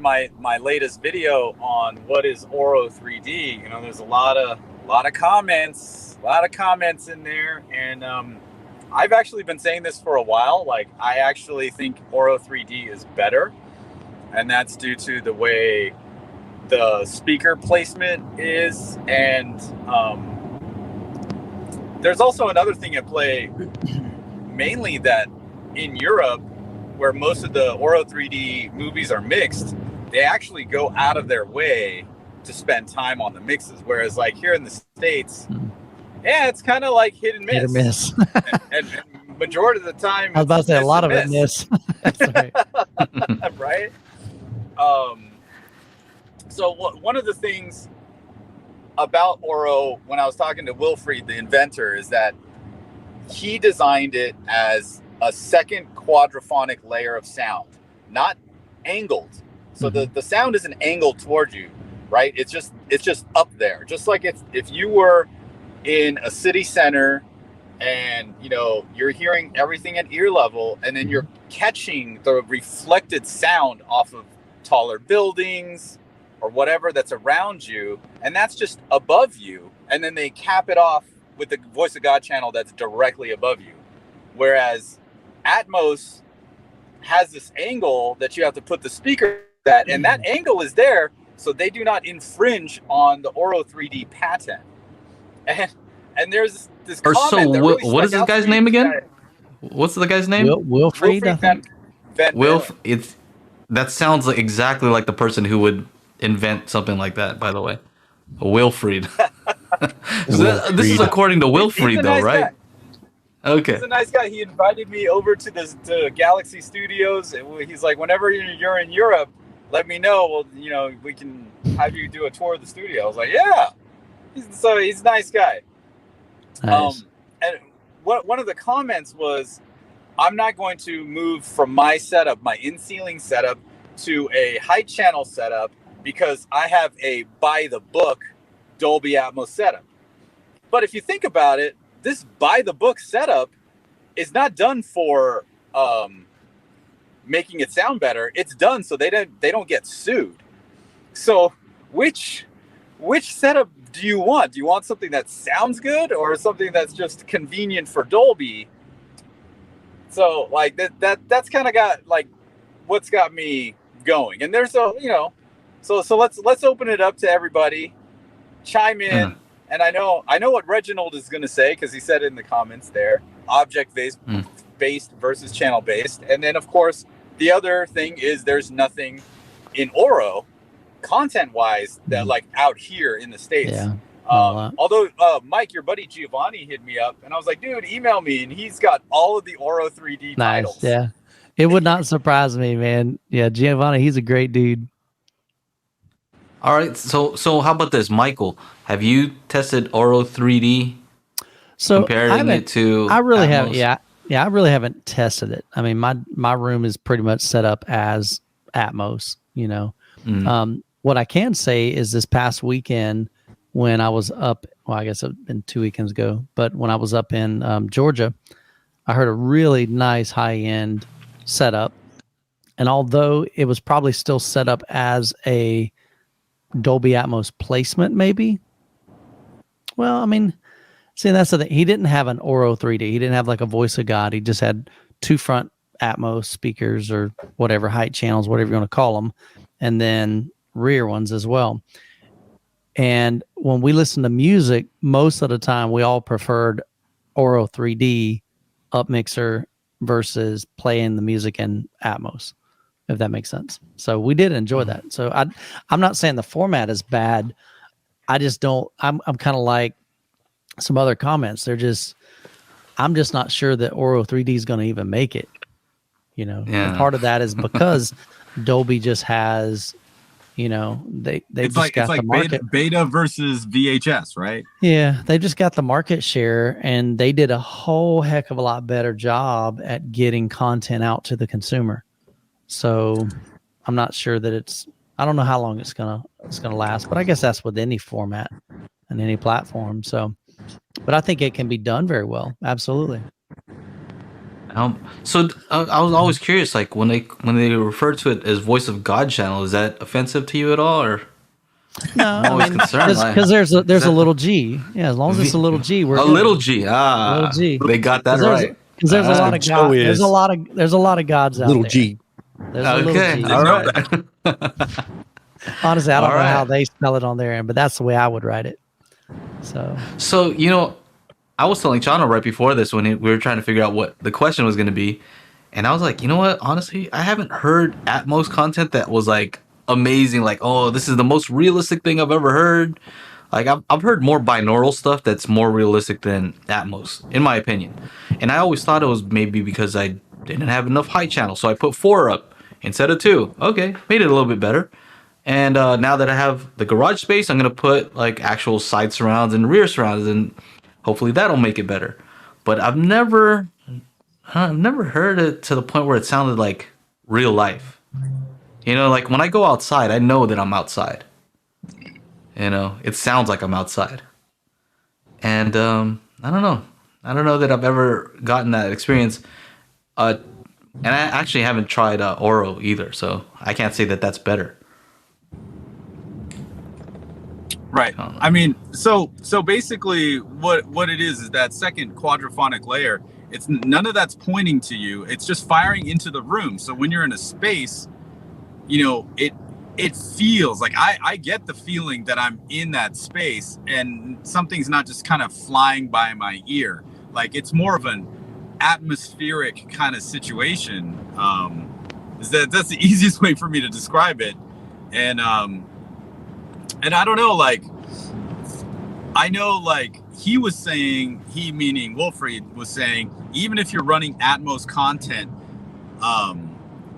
my latest video on what is Auro 3D, there's a lot of comments, in there, and I've actually been saying this for a while. Like, I actually think Auro 3D is better, and that's due to the way the speaker placement is, and there's also another thing at play, mainly that in Europe, where most of the Auro 3D movies are mixed, they actually go out of their way to spend time on the mixes. Whereas, like, here in the States, yeah, it's kind of like hit and miss. Hit or miss. and majority of the time, I was about to say a lot of it miss. That's right. Right? So one of the things about Auro, when I was talking to Wilfried, the inventor, is that he designed it as a second quadraphonic layer of sound, not angled. So the sound isn't angled towards you, right? It's just up there. Just like if you were in a city center and you're hearing everything at ear level, and then you're catching the reflected sound off of taller buildings or whatever that's around you, and that's just above you, and then they cap it off with the Voice of God channel that's directly above you. Whereas Atmos has this angle that you have to put the speaker at, and that angle is there so they do not infringe on the Auro 3D patent. And there's this comment so that really what is this guy's name again? What's the guy's name? Wilfried, I think. That sounds exactly like the person who would invent something like that, by the way. Wilfried. This is according to Wilfried, though, right? Guy. Okay. He's a nice guy. He invited me over to Galaxy Studios. And he's like, whenever you're in Europe, let me know. Well, we can have you do a tour of the studio. I was like, yeah. He's a nice guy. Nice. And one of the comments was, I'm not going to move from my setup, my in-ceiling setup, to a height channel setup because I have a by-the-book Dolby Atmos setup. But if you think about it, this by-the-book setup is not done for making it sound better. It's done so they don't get sued. So which setup do you want? Do you want something that sounds good or something that's just convenient for Dolby? So like that's kind of got like what's got me going. And there's so let's open it up to everybody. Chime in. And I know what Reginald is going to say, because he said it in the comments there, object-based versus channel-based. And then, of course, the other thing is there's nothing in Auro, content-wise, that like out here in the States. Yeah. Although, Mike, your buddy Giovanni hit me up, and I was like, dude, email me, and he's got all of the Auro 3D titles. Yeah. It would not surprise me, man. Yeah, Giovanni, he's a great dude. All right, so how about this, Michael? Have you tested Auro 3D? So comparing it to I really Atmos? haven't. Yeah, I really haven't tested it. I mean, my room is pretty much set up as Atmos. What I can say is this past weekend when I was up, well, I guess it's been 2 weekends ago, but when I was up in Georgia, I heard a really nice high end setup, and although it was probably still set up as a Dolby Atmos placement, maybe. Well, I mean, see, that's the thing. He didn't have an Auro 3D. He didn't have like a Voice of God. He just had two front Atmos speakers or whatever, height channels, whatever you want to call them, and then rear ones as well. And when we listen to music, most of the time we all preferred Auro 3D up mixer versus playing the music in Atmos, if that makes sense. So we did enjoy that. So I'm not saying the format is bad. I just don't, I'm kind of like some other comments. I'm just not sure that Auro 3D is going to even make it, Yeah. And part of that is because Dolby just has, they just got the market. Beta versus VHS, right? Yeah. They just got the market share, and they did a whole heck of a lot better job at getting content out to the consumer. So I'm not sure that I don't know how long it's gonna last, but I guess that's with any format and any platform. So, but I think it can be done very well. Absolutely. I was always curious, like when they refer to it as voice of God channel, is that offensive to you at all, or? No, I'm always concerned because there's a little G. Yeah, as long as it's a little G, we're a good. little G. Ah, little G. They got that right. Because there's a lot of Joe God. is. There's a lot of gods out Little there. G. There's a little Okay, G. all right. Honestly, I don't All know how right. they spell it on their end, but that's the way I would write it. So I was telling Chano right before this when we were trying to figure out what the question was going to be, and I was like, you know what? Honestly, I haven't heard Atmos content that was like amazing. Like, oh, this is the most realistic thing I've ever heard. Like, I've heard more binaural stuff that's more realistic than Atmos, in my opinion. And I always thought it was maybe because I didn't have enough high channels, so I put 4 up instead of 2. Okay, made it a little bit better. And now that I have the garage space, I'm gonna put like actual side surrounds and rear surrounds, and hopefully that'll make it better. But I've never heard it to the point where it sounded like real life. Like when I go outside, I know that I'm outside. It sounds like I'm outside. And I don't know that I've ever gotten that experience. And I actually haven't tried Auro either, so I can't say that that's better. Right. I mean, so basically what it is that second quadraphonic layer, it's none of that's pointing to you. It's just firing into the room. So when you're in a space, it feels like I get the feeling that I'm in that space and something's not just kind of flying by my ear. Like it's more of an atmospheric kind of situation. That's the easiest way for me to describe it. And I don't know, like, I know, like, he was saying, he meaning Wolfried was saying, even if you're running Atmos content,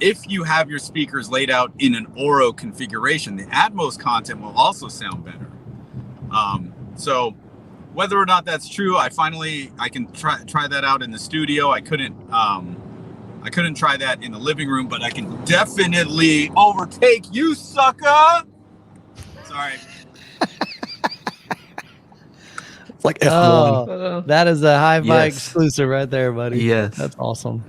if you have your speakers laid out in an Auro configuration, the Atmos content will also sound better. So whether or not that's true, I can try that out in the studio. I couldn't try that in the living room, but I can definitely overtake you, sucker. Sorry. It's like F1. that is a HiFi Yes. exclusive right there, buddy. Yes. That's awesome.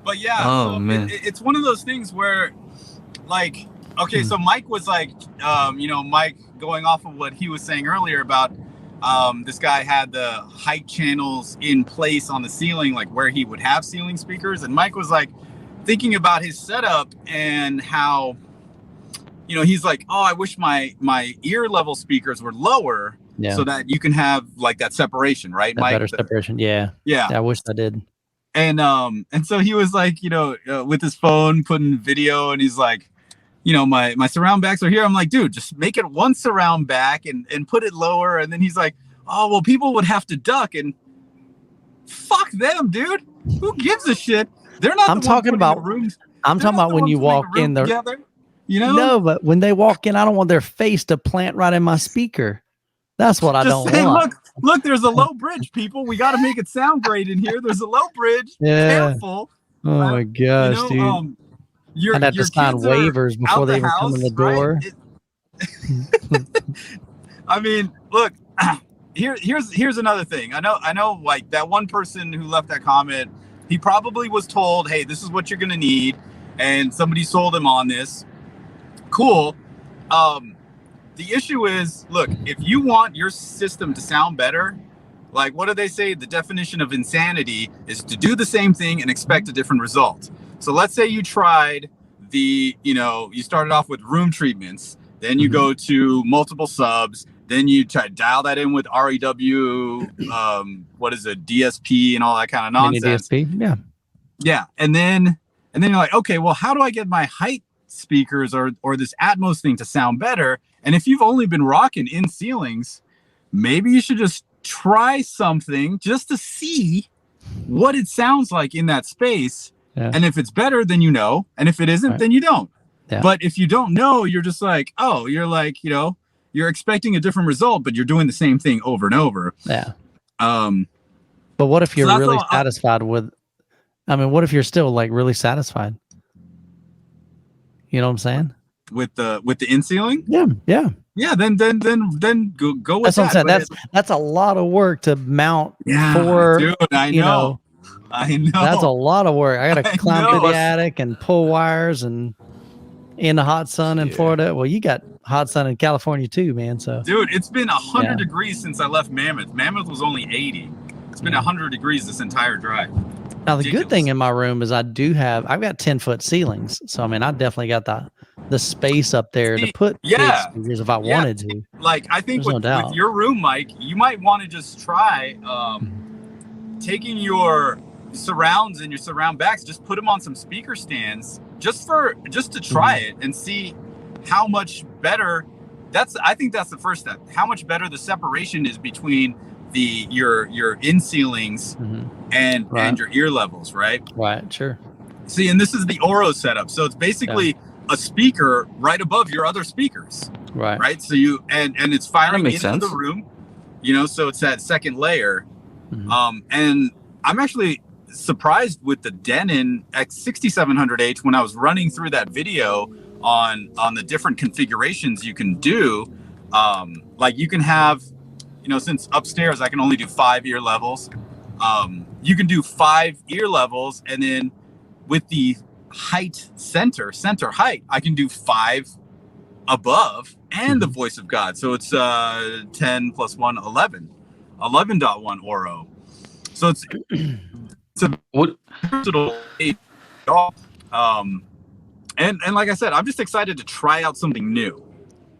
But yeah, Oh, so man. it's one of those things where, like, okay, so Mike was like, Mike going off of what he was saying earlier about this guy had the height channels in place on the ceiling, like where he would have ceiling speakers, and Mike was like thinking about his setup and how, he's like, oh, I wish my ear level speakers were lower. Yeah. So that you can have like that separation, right, That Mike? better separation. Yeah. Yeah. I wish I did. And so he was like, with his phone putting video, and he's like, my surround backs are here. I'm like, dude, just make it one surround back and put it lower. And then he's like, oh, well, people would have to duck, and fuck them, dude. Who gives a shit? They're not. I'm talking about rooms. I'm talking about when you walk in there. Together, No, but when they walk in, I don't want their face to plant right in my speaker. That's what I don't want. Look, there's a low bridge, people. We got to make it sound great in here. There's a low bridge. Yeah. Careful. Oh my gosh, dude. I'd have to sign waivers before they even come in the door. Right? I mean, look, here's another thing. I know, like that one person who left that comment, he probably was told, hey, this is what you're gonna need, and somebody sold him on this. Cool. The issue is, look, if you want your system to sound better, like, what do they say? The definition of insanity is to do the same thing and expect a different result. So let's say you tried you started off with room treatments, then you go to multiple subs, then you try to dial that in with REW, DSP and all that kind of nonsense. DSP, yeah. Yeah, and then you're like, okay, well, how do I get my height speakers or this Atmos thing to sound better? And if you've only been rocking in ceilings, maybe you should just try something just to see what it sounds like in that space. Yeah. And if it's better, then and if it isn't, then you don't. Yeah. But if you don't know, you're just like, oh, you're like, you're expecting a different result, but you're doing the same thing over and over. Yeah. But what if you're really satisfied with? I mean, what if you're still like really satisfied? You know what I'm saying? With the in ceiling? Yeah. Then go with that's what I'm saying. That's a lot of work to mount for. Dude, I know. I know. That's a lot of work. I got to climb to know. the attic and pull wires and in the hot sun in Florida. Well, you got hot sun in California too, man. So, dude, it's been 100 degrees since I left Mammoth. Mammoth was only 80. It's been 100 degrees this entire drive. Now the good thing in my room is I've got 10-foot ceilings. So, I mean, I definitely got the space up there to put big speakers if I wanted to. Like, I think with your room, Mike, you might want to just try taking your surrounds and your surround backs, just put them on some speaker stands just to try it and see how much better. I think that's the first step. How much better the separation is between your in ceilings and your ear levels, right? Right, sure. See, and this is the Auro setup. So it's basically a speaker right above your other speakers. Right. So you and it's firing into the room, so it's that second layer. And I'm actually surprised with the Denon X6700H when I was running through that video on the different configurations you can do. Like you can have, since upstairs I can only do 5 ear levels. You can do 5 ear levels, and then with the height center height, I can do 5 above and the voice of God. So it's 10 plus 1, 11, 11.1 Auro. So it's a versatile and like I said, I'm just excited to try out something new.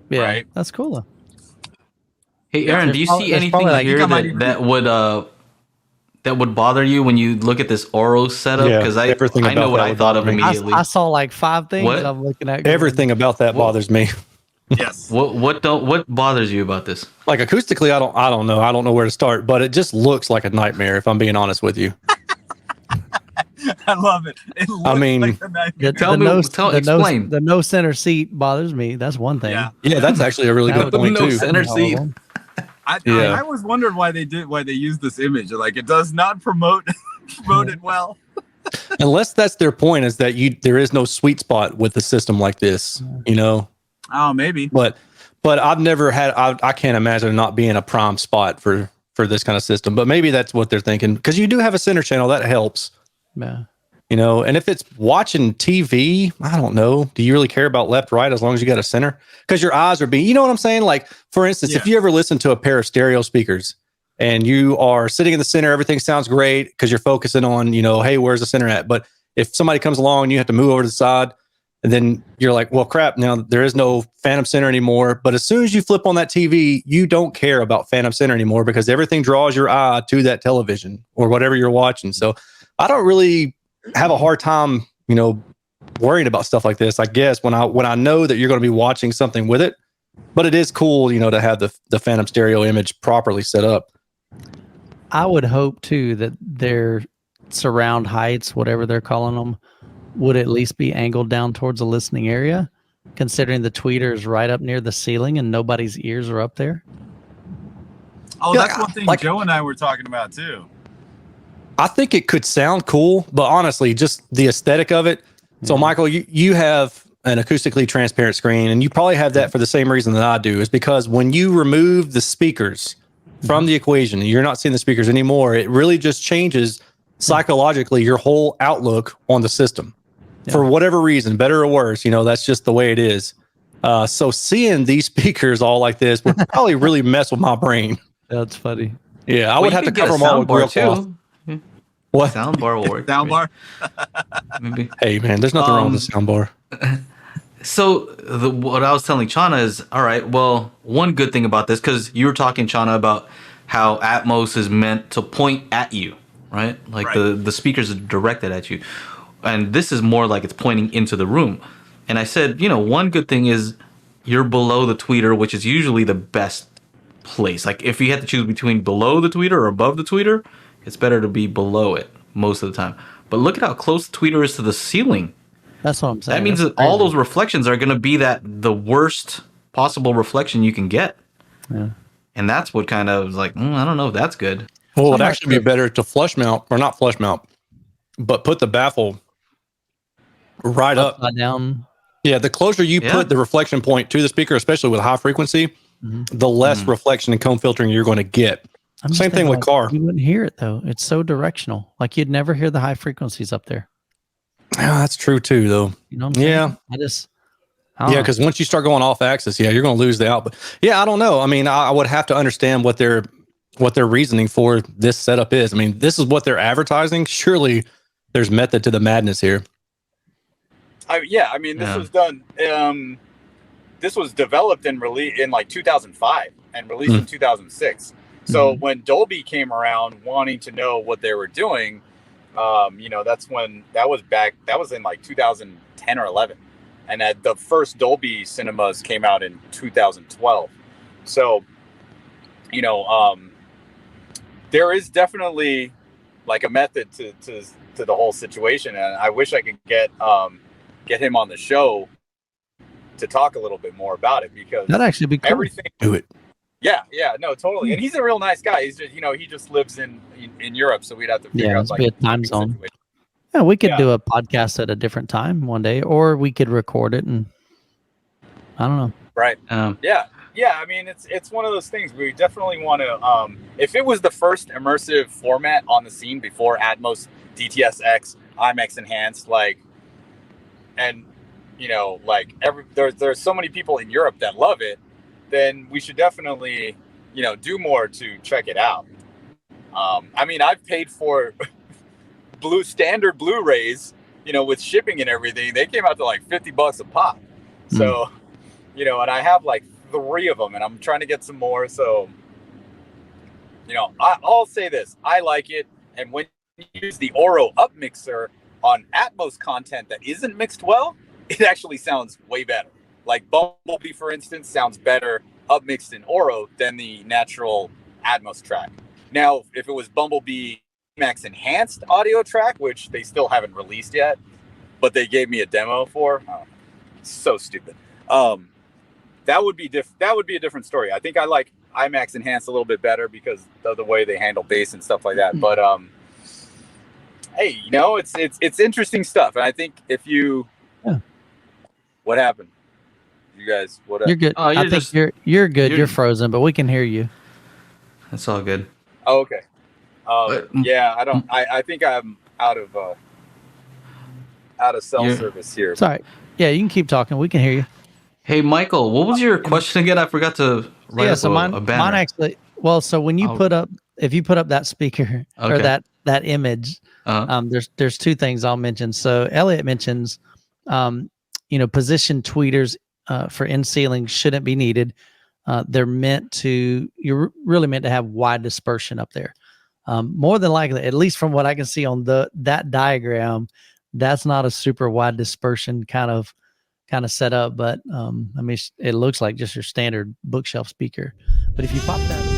Yeah, right? That's cool. Hey, Aaron, do you see anything here that would bother you when you look at this Auro setup? Because I know what I thought of immediately. I saw like 5 things that I'm looking at. Everything about that bothers me. Yes. What bothers you about this? Like acoustically, I don't know. I don't know where to start, but it just looks like a nightmare if I'm being honest with you. I love it. Like explain. The no center seat bothers me. That's one thing. Yeah, that's actually a really good point no too. Center seat. I always wondered why they used this image. Like, it does not promote it well. Unless that's their point, is that there is no sweet spot with a system like this, Oh, maybe. But I've never had. I can't imagine it not being a prime spot for this kind of system. But maybe that's what they're thinking, because you do have a center channel that helps. Yeah. And if it's watching TV, I don't know. Do you really care about left, right, as long as you got a center? Because your eyes are being, you know what I'm saying? Like, for instance, if you ever listen to a pair of stereo speakers and you are sitting in the center, everything sounds great because you're focusing on, hey, where's the center at? But if somebody comes along and you have to move over to the side, and then you're like, well, crap, now there is no phantom center anymore. But as soon as you flip on that TV, you don't care about phantom center anymore because everything draws your eye to that television or whatever you're watching. So I don't really have a hard time, worrying about stuff like this, I guess, when I know that you're going to be watching something with it. But it is cool, to have the phantom stereo image properly set up. I would hope too that their surround heights, whatever they're calling them, would at least be angled down towards the listening area, considering the tweeter is right up near the ceiling and nobody's ears are up there. Oh, that's one thing Joe and I were talking about too. I think it could sound cool, but honestly, just the aesthetic of it. So, Michael, you have an acoustically transparent screen, and you probably have that for the same reason that I do, is because when you remove the speakers from the equation, and you're not seeing the speakers anymore, it really just changes psychologically your whole outlook on the system. For whatever reason, better or worse, that's just the way it is. So seeing these speakers all like this would probably really mess with my brain. That's funny. Yeah, I would have to cover them all with real cloth. What? Soundbar will work. Soundbar? Maybe. Hey, man, there's nothing wrong with the soundbar. So what I was telling Chana is, all right, well, one good thing about this, because you were talking, Chana, about how Atmos is meant to point at you, right? Like the speakers are directed at you. And this is more like it's pointing into the room. And I said, one good thing is you're below the tweeter, which is usually the best place. Like if you had to choose between below the tweeter or above the tweeter, it's better to be below it most of the time. But look at how close the tweeter is to the ceiling. That's what I'm saying. That means that all those reflections are going to be the worst possible reflection you can get. Yeah. And that's what kind of like, I don't know if that's good. Well, it'd actually be better to flush mount, or not flush mount, but put the baffle right up. Down. Yeah, the closer you put the reflection point to the speaker, especially with high frequency, the less reflection and comb filtering you're going to get. I'm just Same thing thinking, with car. You wouldn't hear it though. It's so directional. Like you'd never hear the high frequencies up there. Yeah, that's true too, though. You know what I'm saying? Yeah. I don't Yeah, know. because once you start going off axis, you're going to lose the output. Yeah, I don't know. I mean, I would have to understand what their reasoning for this setup is. I mean, this is what they're advertising. Surely there's method to the madness here. This was done. This was developed and released in like 2005 and released in 2006. So when Dolby came around wanting to know what they were doing, that's when that was in like 2010 or 11. And the first Dolby cinemas came out in 2012. So, there is definitely like a method to the whole situation. And I wish I could get him on the show to talk a little bit more about it, because that'd actually be cool. Do it. Yeah, no, totally. And he's a real nice guy. He's just, he just lives in Europe, so we'd have to figure out like be a time zone. Situation. Yeah, we could do a podcast at a different time one day, or we could record it, and I don't know. Right. Yeah. I mean, it's one of those things we definitely want to. If it was the first immersive format on the scene before Atmos, DTS:X, IMAX enhanced, there's so many people in Europe that love it, then we should definitely, do more to check it out. I've paid for standard Blu-rays, with shipping and everything. They came out to like $50 a pop. So, and I have like 3 of them, and I'm trying to get some more. So, I'll say this: I like it, and when you use the Auro up mixer on Atmos content that isn't mixed well, it actually sounds way better. Like Bumblebee, for instance, sounds better upmixed in Auro than the natural Atmos track. Now, if it was Bumblebee IMAX enhanced audio track, which they still haven't released yet, but they gave me a demo for, so stupid. That would be a different story. I think I like IMAX enhanced a little bit better because of the way they handle bass and stuff like that. But hey, it's interesting stuff, and I think if you, what happened? You guys, what? You're good. Oh, I think you're good. You're frozen, but we can hear you. That's all good. Oh, okay. I don't. I think I'm out of cell service here. Sorry. Yeah, you can keep talking. We can hear you. Hey, Michael, what was your question again? I forgot to write up a banner. Mine actually. Well, so when you if you put up that speaker or that image, there's 2 things I'll mention. So Elliot mentions, position tweeters for in ceiling shouldn't be needed. You're really meant to have wide dispersion up there. More than likely, at least from what I can see on that diagram, that's not a super wide dispersion kind of setup, but it looks like just your standard bookshelf speaker. But if you pop that